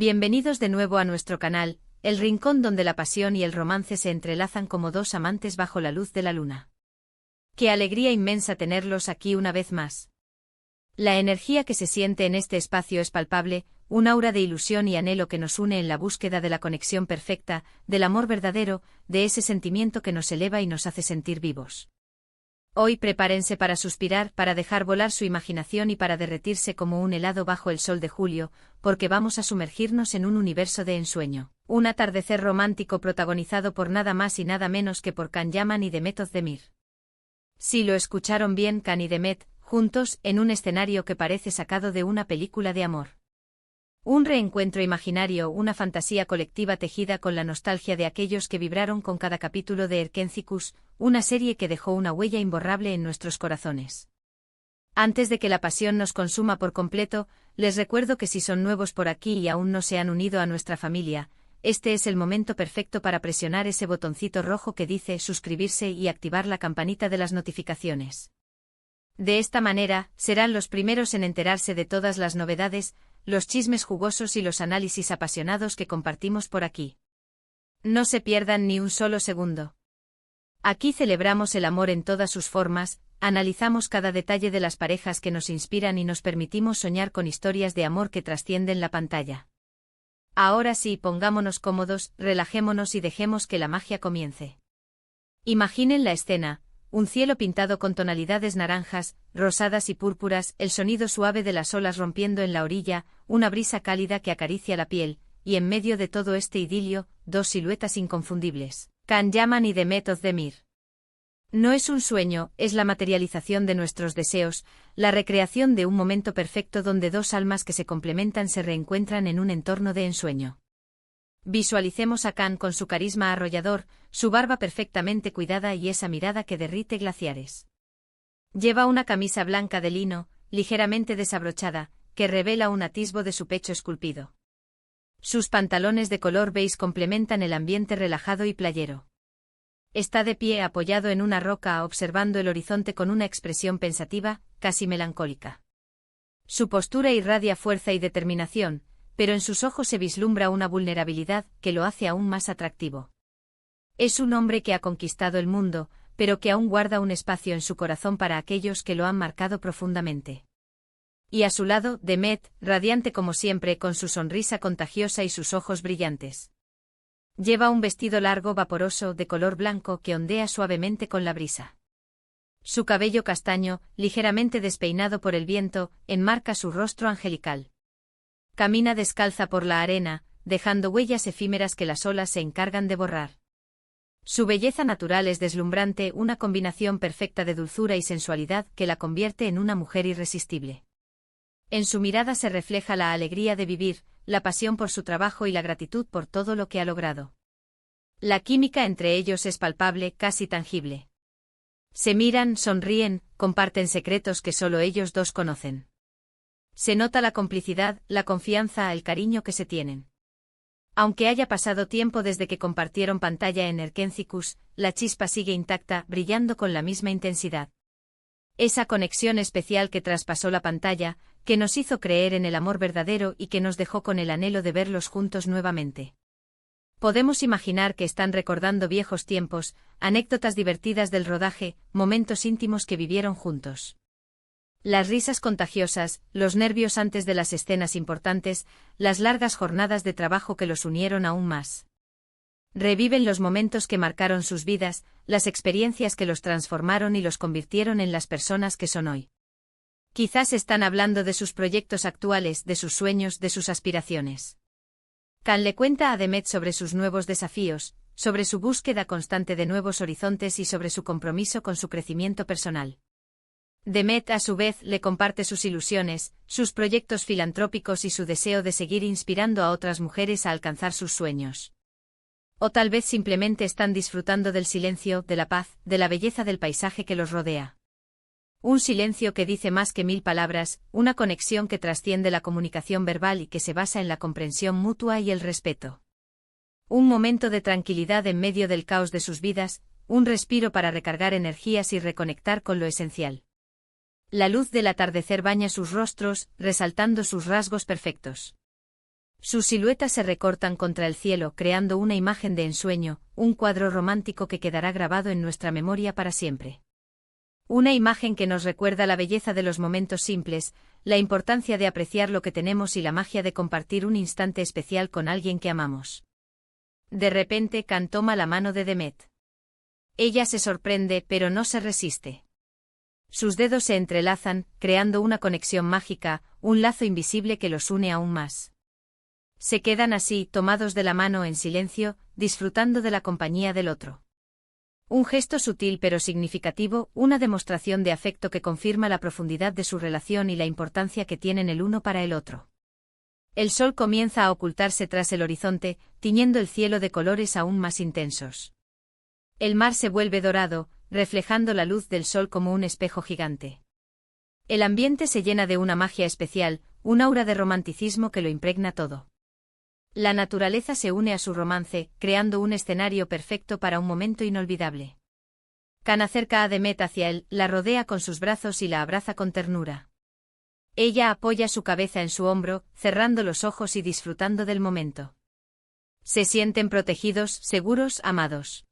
Bienvenidos de nuevo a nuestro canal, el rincón donde la pasión y el romance se entrelazan como dos amantes bajo la luz de la luna. ¡Qué alegría inmensa tenerlos aquí una vez más! La energía que se siente en este espacio es palpable, un aura de ilusión y anhelo que nos une en la búsqueda de la conexión perfecta, del amor verdadero, de ese sentimiento que nos eleva y nos hace sentir vivos. Hoy prepárense para suspirar, para dejar volar su imaginación y para derretirse como un helado bajo el sol de julio, porque vamos a sumergirnos en un universo de ensueño. Un atardecer romántico protagonizado por nada más y nada menos que por Can Yaman y Demet Özdemir. Sí, lo escucharon bien, Can y Demet, juntos, en un escenario que parece sacado de una película de amor. Un reencuentro imaginario, una fantasía colectiva tejida con la nostalgia de aquellos que vibraron con cada capítulo de Erkenzicus, una serie que dejó una huella imborrable en nuestros corazones. Antes de que la pasión nos consuma por completo, les recuerdo que si son nuevos por aquí y aún no se han unido a nuestra familia, este es el momento perfecto para presionar ese botoncito rojo que dice suscribirse y activar la campanita de las notificaciones. De esta manera, serán los primeros en enterarse de todas las novedades, los chismes jugosos y los análisis apasionados que compartimos por aquí. No se pierdan ni un solo segundo. Aquí celebramos el amor en todas sus formas, analizamos cada detalle de las parejas que nos inspiran y nos permitimos soñar con historias de amor que trascienden la pantalla. Ahora sí, pongámonos cómodos, relajémonos y dejemos que la magia comience. Imaginen la escena. Un cielo pintado con tonalidades naranjas, rosadas y púrpuras, el sonido suave de las olas rompiendo en la orilla, una brisa cálida que acaricia la piel, y en medio de todo este idilio, dos siluetas inconfundibles, Can Yaman y Demet Özdemir. No es un sueño, es la materialización de nuestros deseos, la recreación de un momento perfecto donde dos almas que se complementan se reencuentran en un entorno de ensueño. Visualicemos a Can con su carisma arrollador, su barba perfectamente cuidada y esa mirada que derrite glaciares. Lleva una camisa blanca de lino, ligeramente desabrochada, que revela un atisbo de su pecho esculpido. Sus pantalones de color beige complementan el ambiente relajado y playero. Está de pie apoyado en una roca observando el horizonte con una expresión pensativa, casi melancólica. Su postura irradia fuerza y determinación, pero en sus ojos se vislumbra una vulnerabilidad que lo hace aún más atractivo. Es un hombre que ha conquistado el mundo, pero que aún guarda un espacio en su corazón para aquellos que lo han marcado profundamente. Y a su lado, Demet, radiante como siempre, con su sonrisa contagiosa y sus ojos brillantes. Lleva un vestido largo vaporoso de color blanco que ondea suavemente con la brisa. Su cabello castaño, ligeramente despeinado por el viento, enmarca su rostro angelical. Camina descalza por la arena, dejando huellas efímeras que las olas se encargan de borrar. Su belleza natural es deslumbrante, una combinación perfecta de dulzura y sensualidad que la convierte en una mujer irresistible. En su mirada se refleja la alegría de vivir, la pasión por su trabajo y la gratitud por todo lo que ha logrado. La química entre ellos es palpable, casi tangible. Se miran, sonríen, comparten secretos que solo ellos dos conocen. Se nota la complicidad, la confianza, el cariño que se tienen. Aunque haya pasado tiempo desde que compartieron pantalla en Erkenzicus, la chispa sigue intacta, brillando con la misma intensidad. Esa conexión especial que traspasó la pantalla, que nos hizo creer en el amor verdadero y que nos dejó con el anhelo de verlos juntos nuevamente. Podemos imaginar que están recordando viejos tiempos, anécdotas divertidas del rodaje, momentos íntimos que vivieron juntos. Las risas contagiosas, los nervios antes de las escenas importantes, las largas jornadas de trabajo que los unieron aún más. Reviven los momentos que marcaron sus vidas, las experiencias que los transformaron y los convirtieron en las personas que son hoy. Quizás están hablando de sus proyectos actuales, de sus sueños, de sus aspiraciones. Can le cuenta a Demet sobre sus nuevos desafíos, sobre su búsqueda constante de nuevos horizontes y sobre su compromiso con su crecimiento personal. Demet, a su vez, le comparte sus ilusiones, sus proyectos filantrópicos y su deseo de seguir inspirando a otras mujeres a alcanzar sus sueños. O tal vez simplemente están disfrutando del silencio, de la paz, de la belleza del paisaje que los rodea. Un silencio que dice más que 1000 palabras, una conexión que trasciende la comunicación verbal y que se basa en la comprensión mutua y el respeto. Un momento de tranquilidad en medio del caos de sus vidas, un respiro para recargar energías y reconectar con lo esencial. La luz del atardecer baña sus rostros, resaltando sus rasgos perfectos. Sus siluetas se recortan contra el cielo creando una imagen de ensueño, un cuadro romántico que quedará grabado en nuestra memoria para siempre. Una imagen que nos recuerda la belleza de los momentos simples, la importancia de apreciar lo que tenemos y la magia de compartir un instante especial con alguien que amamos. De repente Can toma la mano de Demet. Ella se sorprende pero no se resiste. Sus dedos se entrelazan, creando una conexión mágica, un lazo invisible que los une aún más. Se quedan así, tomados de la mano en silencio, disfrutando de la compañía del otro. Un gesto sutil pero significativo, una demostración de afecto que confirma la profundidad de su relación y la importancia que tienen el uno para el otro. El sol comienza a ocultarse tras el horizonte, tiñendo el cielo de colores aún más intensos. El mar se vuelve dorado, reflejando la luz del sol como un espejo gigante. El ambiente se llena de una magia especial, un aura de romanticismo que lo impregna todo. La naturaleza se une a su romance, creando un escenario perfecto para un momento inolvidable. Can acerca a Demet hacia él, la rodea con sus brazos y la abraza con ternura. Ella apoya su cabeza en su hombro, cerrando los ojos y disfrutando del momento. Se sienten protegidos, seguros, amados.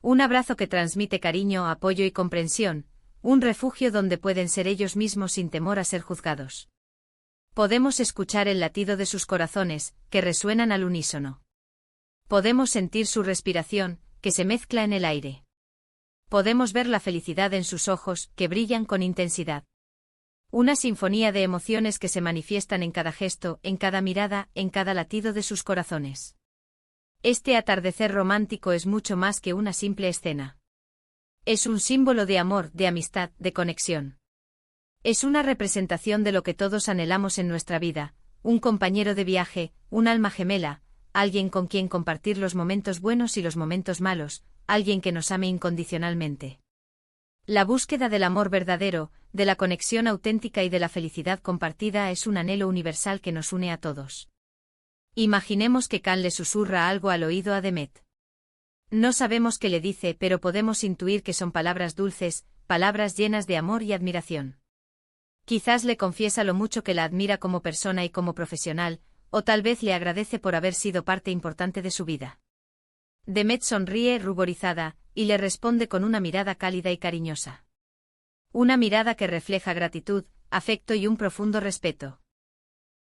Un abrazo que transmite cariño, apoyo y comprensión, un refugio donde pueden ser ellos mismos sin temor a ser juzgados. Podemos escuchar el latido de sus corazones, que resuenan al unísono. Podemos sentir su respiración, que se mezcla en el aire. Podemos ver la felicidad en sus ojos, que brillan con intensidad. Una sinfonía de emociones que se manifiestan en cada gesto, en cada mirada, en cada latido de sus corazones. Este atardecer romántico es mucho más que una simple escena. Es un símbolo de amor, de amistad, de conexión. Es una representación de lo que todos anhelamos en nuestra vida, un compañero de viaje, un alma gemela, alguien con quien compartir los momentos buenos y los momentos malos, alguien que nos ame incondicionalmente. La búsqueda del amor verdadero, de la conexión auténtica y de la felicidad compartida es un anhelo universal que nos une a todos. Imaginemos que Can le susurra algo al oído a Demet. No sabemos qué le dice, pero podemos intuir que son palabras dulces, palabras llenas de amor y admiración. Quizás le confiesa lo mucho que la admira como persona y como profesional, o tal vez le agradece por haber sido parte importante de su vida. Demet sonríe ruborizada, y le responde con una mirada cálida y cariñosa. Una mirada que refleja gratitud, afecto y un profundo respeto.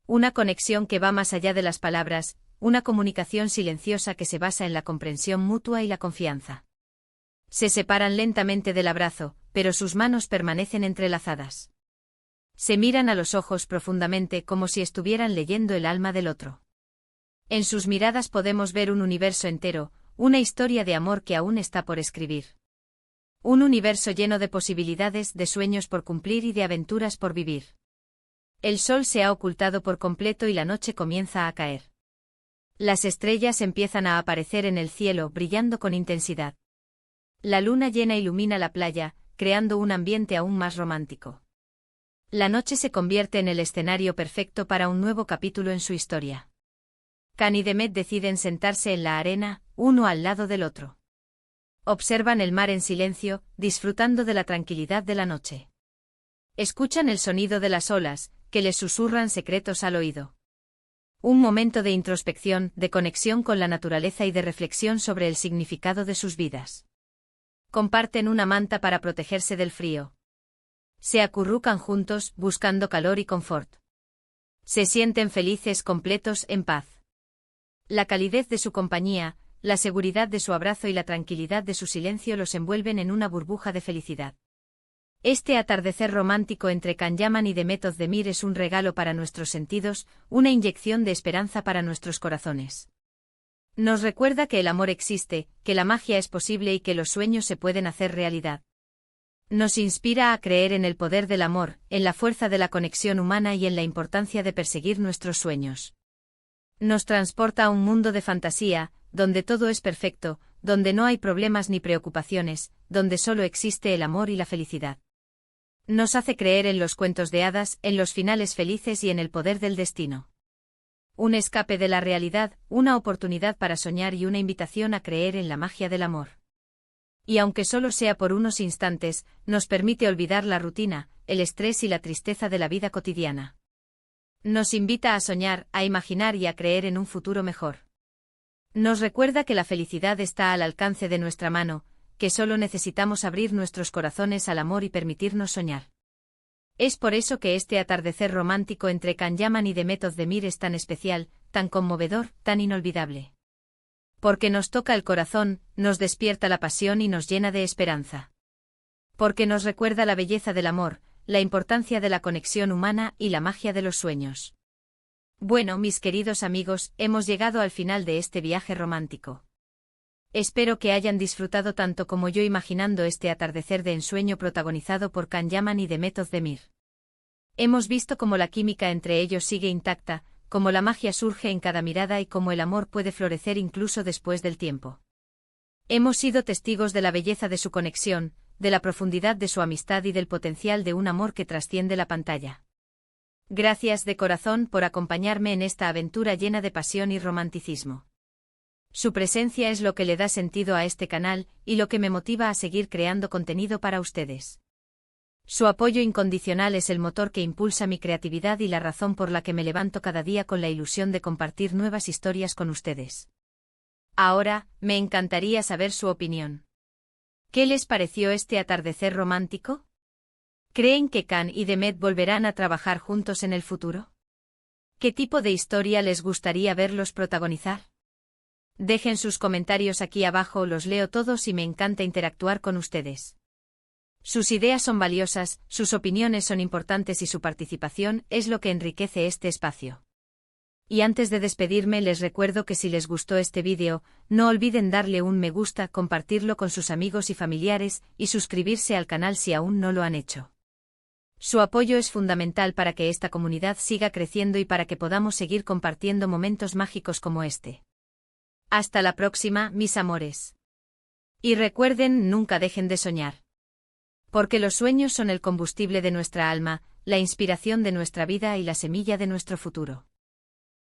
Una conexión que va más allá de las palabras, una comunicación silenciosa que se basa en la comprensión mutua y la confianza. Se separan lentamente del abrazo, pero sus manos permanecen entrelazadas. Se miran a los ojos profundamente como si estuvieran leyendo el alma del otro. En sus miradas podemos ver un universo entero, una historia de amor que aún está por escribir. Un universo lleno de posibilidades, de sueños por cumplir y de aventuras por vivir. El sol se ha ocultado por completo y la noche comienza a caer. Las estrellas empiezan a aparecer en el cielo, brillando con intensidad. La luna llena ilumina la playa, creando un ambiente aún más romántico. La noche se convierte en el escenario perfecto para un nuevo capítulo en su historia. Can y Demet deciden sentarse en la arena, uno al lado del otro. Observan el mar en silencio, disfrutando de la tranquilidad de la noche. Escuchan el sonido de las olas, que les susurran secretos al oído. Un momento de introspección, de conexión con la naturaleza y de reflexión sobre el significado de sus vidas. Comparten una manta para protegerse del frío. Se acurrucan juntos, buscando calor y confort. Se sienten felices, completos, en paz. La calidez de su compañía, la seguridad de su abrazo y la tranquilidad de su silencio los envuelven en una burbuja de felicidad. Este atardecer romántico entre Can Yaman y Demet Özdemir es un regalo para nuestros sentidos, una inyección de esperanza para nuestros corazones. Nos recuerda que el amor existe, que la magia es posible y que los sueños se pueden hacer realidad. Nos inspira a creer en el poder del amor, en la fuerza de la conexión humana y en la importancia de perseguir nuestros sueños. Nos transporta a un mundo de fantasía, donde todo es perfecto, donde no hay problemas ni preocupaciones, donde solo existe el amor y la felicidad. Nos hace creer en los cuentos de hadas, en los finales felices y en el poder del destino. Un escape de la realidad, una oportunidad para soñar y una invitación a creer en la magia del amor. Y aunque solo sea por unos instantes, nos permite olvidar la rutina, el estrés y la tristeza de la vida cotidiana. Nos invita a soñar, a imaginar y a creer en un futuro mejor. Nos recuerda que la felicidad está al alcance de nuestra mano, que solo necesitamos abrir nuestros corazones al amor y permitirnos soñar. Es por eso que este atardecer romántico entre Can Yaman y Demet Özdemir es tan especial, tan conmovedor, tan inolvidable. Porque nos toca el corazón, nos despierta la pasión y nos llena de esperanza. Porque nos recuerda la belleza del amor, la importancia de la conexión humana y la magia de los sueños. Bueno, mis queridos amigos, hemos llegado al final de este viaje romántico. Espero que hayan disfrutado tanto como yo imaginando este atardecer de ensueño protagonizado por Can Yaman y Demet Özdemir. Hemos visto cómo la química entre ellos sigue intacta, cómo la magia surge en cada mirada y cómo el amor puede florecer incluso después del tiempo. Hemos sido testigos de la belleza de su conexión, de la profundidad de su amistad y del potencial de un amor que trasciende la pantalla. Gracias de corazón por acompañarme en esta aventura llena de pasión y romanticismo. Su presencia es lo que le da sentido a este canal y lo que me motiva a seguir creando contenido para ustedes. Su apoyo incondicional es el motor que impulsa mi creatividad y la razón por la que me levanto cada día con la ilusión de compartir nuevas historias con ustedes. Ahora, me encantaría saber su opinión. ¿Qué les pareció este atardecer romántico? ¿Creen que Can y Demet volverán a trabajar juntos en el futuro? ¿Qué tipo de historia les gustaría verlos protagonizar? Dejen sus comentarios aquí abajo, los leo todos y me encanta interactuar con ustedes. Sus ideas son valiosas, sus opiniones son importantes y su participación es lo que enriquece este espacio. Y antes de despedirme les recuerdo que si les gustó este vídeo, no olviden darle un me gusta, compartirlo con sus amigos y familiares y suscribirse al canal si aún no lo han hecho. Su apoyo es fundamental para que esta comunidad siga creciendo y para que podamos seguir compartiendo momentos mágicos como este. Hasta la próxima, mis amores. Y recuerden, nunca dejen de soñar. Porque los sueños son el combustible de nuestra alma, la inspiración de nuestra vida y la semilla de nuestro futuro.